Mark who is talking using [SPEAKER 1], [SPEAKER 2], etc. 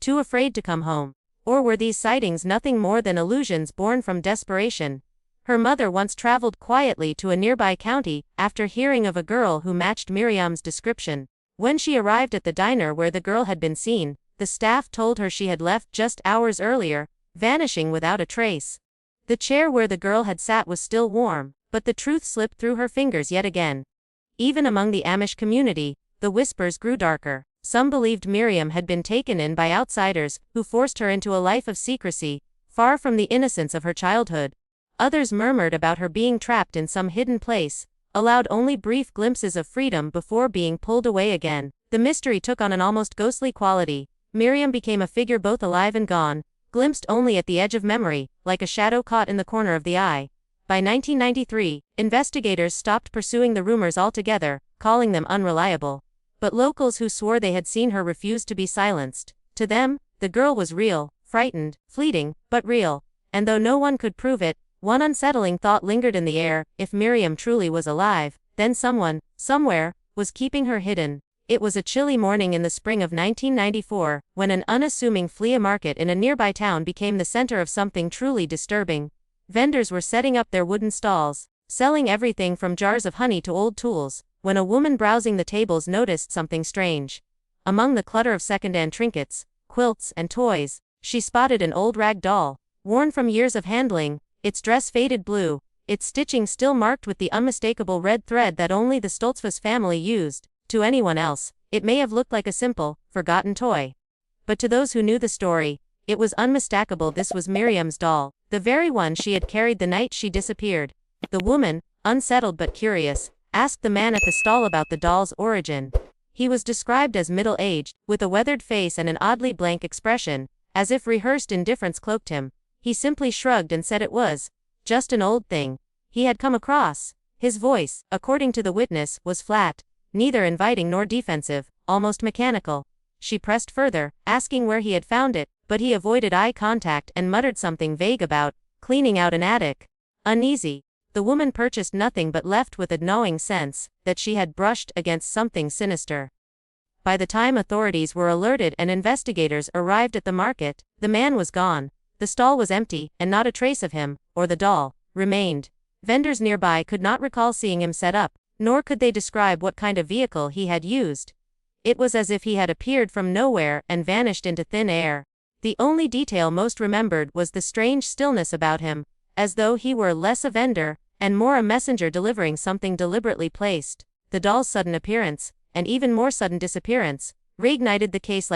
[SPEAKER 1] too afraid to come home? Or were these sightings nothing more than illusions born from desperation? Her mother once traveled quietly to a nearby county after hearing of a girl who matched Miriam's description. When she arrived at the diner where the girl had been seen, the staff told her she had left just hours earlier, vanishing without a trace. The chair where the girl had sat was still warm, but the truth slipped through her fingers yet again. Even among the Amish community, the whispers grew darker. Some believed Miriam had been taken in by outsiders who forced her into a life of secrecy, far from the innocence of her childhood. Others murmured about her being trapped in some hidden place, allowed only brief glimpses of freedom before being pulled away again. The mystery took on an almost ghostly quality. Miriam became a figure both alive and gone, glimpsed only at the edge of memory, like a shadow caught in the corner of the eye. By 1993, investigators stopped pursuing the rumors altogether, calling them unreliable. But locals who swore they had seen her refused to be silenced. To them, the girl was real, frightened, fleeting, but real. And though no one could prove it, one unsettling thought lingered in the air: if Miriam truly was alive, then someone, somewhere, was keeping her hidden. It was a chilly morning in the spring of 1994, when an unassuming flea market in a nearby town became the center of something truly disturbing. Vendors were setting up their wooden stalls, selling everything from jars of honey to old tools, when a woman browsing the tables noticed something strange. Among the clutter of second-hand trinkets, quilts, and toys, she spotted an old rag doll, worn from years of handling, its dress faded blue, its stitching still marked with the unmistakable red thread that only the Stoltzfus family used. To anyone else, it may have looked like a simple, forgotten toy. But to those who knew the story, it was unmistakable. This was Miriam's doll, the very one she had carried the night she disappeared. The woman, unsettled but curious, asked the man at the stall about the doll's origin. He was described as middle-aged, with a weathered face and an oddly blank expression, as if rehearsed indifference cloaked him. He simply shrugged and said it was just an old thing he had come across. His voice, according to the witness, was flat, neither inviting nor defensive, almost mechanical. She pressed further, asking where he had found it, but he avoided eye contact and muttered something vague about cleaning out an attic. Uneasy, the woman purchased nothing but left with a gnawing sense that she had brushed against something sinister. By the time authorities were alerted and investigators arrived at the market, the man was gone. The stall was empty, and not a trace of him, or the doll, remained. Vendors nearby could not recall seeing him set up, nor could they describe what kind of vehicle he had used. It was as if he had appeared from nowhere and vanished into thin air. The only detail most remembered was the strange stillness about him, as though he were less a vendor, and more a messenger delivering something deliberately placed. The doll's sudden appearance, and even more sudden disappearance, reignited the case like